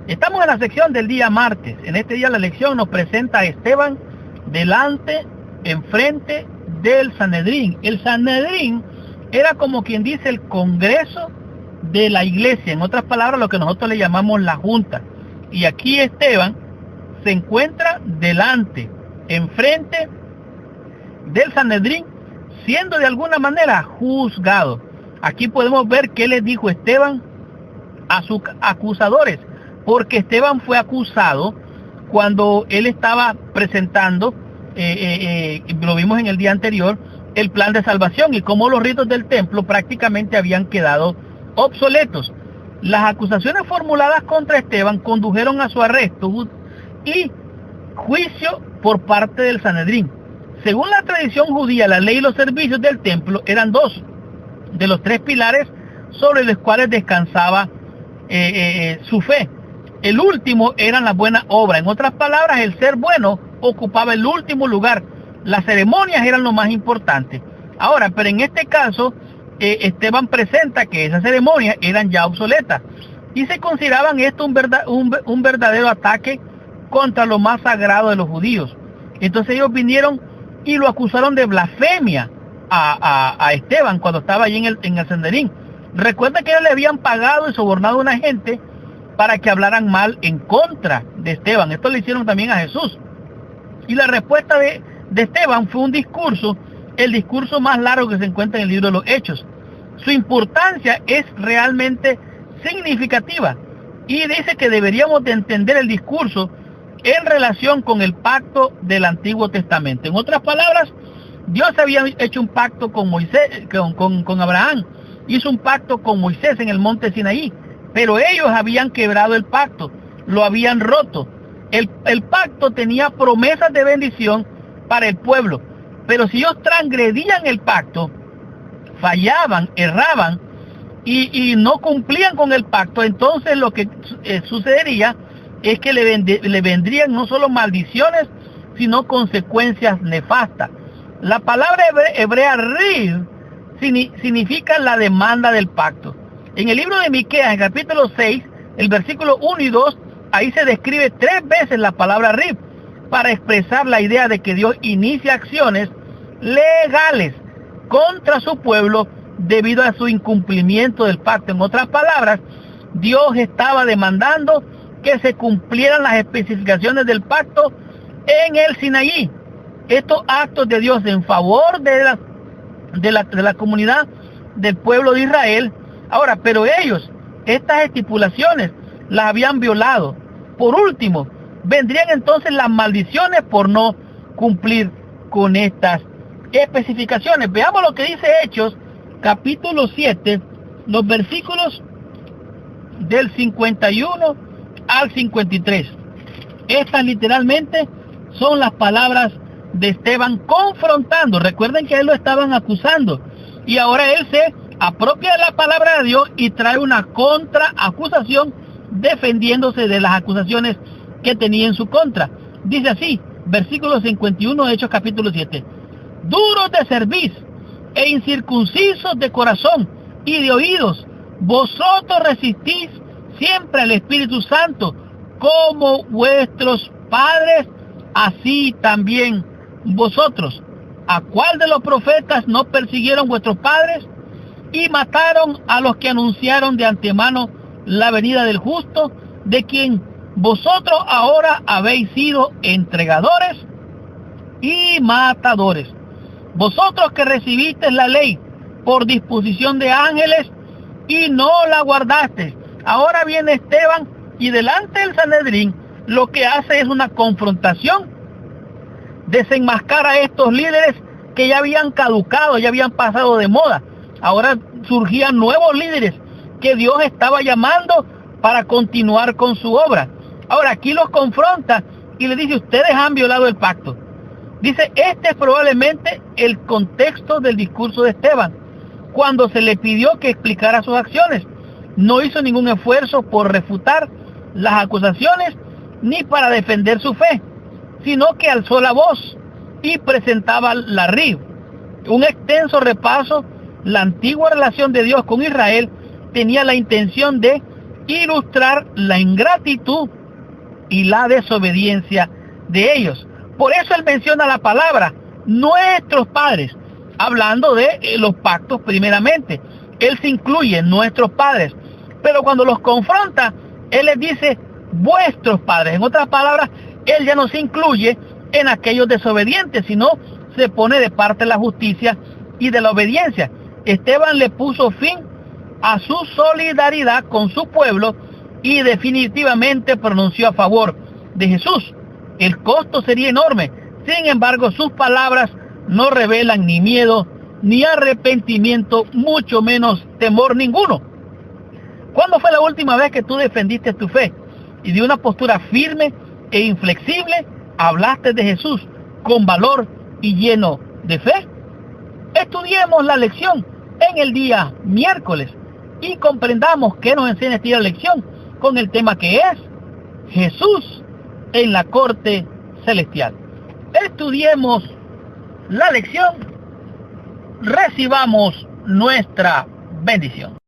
Estamos en la sección del día martes. En este día la lección nos presenta a Esteban enfrente del Sanedrín. El Sanedrín era como quien dice el Congreso de la iglesia, en otras palabras lo que nosotros le llamamos la Junta. Y aquí Esteban se encuentra enfrente del Sanedrín, siendo de alguna manera juzgado. Aquí podemos ver qué le dijo Esteban a sus acusadores, porque Esteban fue acusado cuando él estaba presentando, lo vimos en el día anterior, el plan de salvación y cómo los ritos del templo prácticamente habían quedado obsoletos. Las acusaciones formuladas contra Esteban condujeron a su arresto y juicio por parte del Sanedrín. Según la tradición judía, la ley y los servicios del templo eran dos de los tres pilares sobre los cuales descansaba su fe. El último eran las buenas obras. En otras palabras, el ser bueno ocupaba el último lugar. Las ceremonias eran lo más importante. Ahora, pero en este caso, Esteban presenta que esas ceremonias eran ya obsoletas y se consideraban esto un verdadero ataque contra lo más sagrado de los judíos. Entonces ellos vinieron y lo acusaron de blasfemia a Esteban cuando estaba allí en el Sanedrín. Recuerda que ellos le habían pagado y sobornado a una gente para que hablaran mal en contra de Esteban. Esto le hicieron también a Jesús. Y la respuesta de Esteban fue un discurso, el discurso más largo que se encuentra en el libro de los Hechos. Su importancia es realmente significativa y dice que deberíamos de entender el discurso en relación con el pacto del Antiguo Testamento. En otras palabras, Dios había hecho un pacto con Moisés, con Abraham, hizo un pacto con Moisés en el monte Sinaí, pero ellos habían quebrado el pacto, lo habían roto. El pacto tenía promesas de bendición para el pueblo, pero si ellos transgredían el pacto, fallaban, erraban y no cumplían con el pacto, entonces lo que sucedería es que le vendrían no solo maldiciones, sino consecuencias nefastas. La palabra hebrea riv significa la demanda del pacto. En el libro de Miqueas, en capítulo 6, el versículo 1 y 2, ahí se describe 3 veces la palabra riv para expresar la idea de que Dios inicia acciones legales contra su pueblo debido a su incumplimiento del pacto. En otras palabras, Dios estaba demandando que se cumplieran las especificaciones del pacto en el Sinaí. Estos actos de Dios en favor de la comunidad del pueblo de Israel. Ahora, pero ellos, estas estipulaciones, las habían violado. Por último, vendrían entonces las maldiciones por no cumplir con estas especificaciones. Veamos lo que dice Hechos, capítulo 7, los versículos del 51 al 53. Estas literalmente son las palabras de Esteban confrontando. Recuerden que a él lo estaban acusando y ahora él se apropia de la palabra de Dios y trae una contraacusación defendiéndose de las acusaciones que tenía en su contra. Dice así, versículo 51 de Hechos capítulo 7: duros de cerviz e incircuncisos de corazón y de oídos, vosotros resistís siempre al Espíritu Santo, como vuestros padres, así también vosotros. ¿A cuál de los profetas no persiguieron vuestros padres y mataron a los que anunciaron de antemano la venida del justo, de quien vosotros ahora habéis sido entregadores y matadores? Vosotros que recibisteis la ley por disposición de ángeles y no la guardasteis. Ahora viene Esteban y delante del Sanedrín lo que hace es una confrontación, desenmascar a estos líderes que ya habían caducado, ya habían pasado de moda. Ahora surgían nuevos líderes que Dios estaba llamando para continuar con su obra. Ahora aquí los confronta y les dice: ustedes han violado el pacto. Dice, este es probablemente el contexto del discurso de Esteban, cuando se le pidió que explicara sus acciones. No hizo ningún esfuerzo por refutar las acusaciones ni para defender su fe, sino que alzó la voz y presentaba la RIV. Un extenso repaso. La antigua relación de Dios con Israel tenía la intención de ilustrar la ingratitud y la desobediencia de ellos. Por eso él menciona la palabra nuestros padres, hablando de los pactos primeramente. Él se incluye nuestros padres, pero cuando los confronta, él les dice vuestros padres. En otras palabras, él ya no se incluye en aquellos desobedientes, sino se pone de parte de la justicia y de la obediencia. Esteban le puso fin a su solidaridad con su pueblo y definitivamente pronunció a favor de Jesús. El costo sería enorme. Sin embargo, sus palabras no revelan ni miedo, ni arrepentimiento, mucho menos temor ninguno. ¿Cuándo fue la última vez que tú defendiste tu fe y de una postura firme e inflexible hablaste de Jesús con valor y lleno de fe? Estudiemos la lección en el día miércoles y comprendamos qué nos enseña esta lección con el tema que es Jesús en la corte celestial. Estudiemos la lección, recibamos nuestra bendición.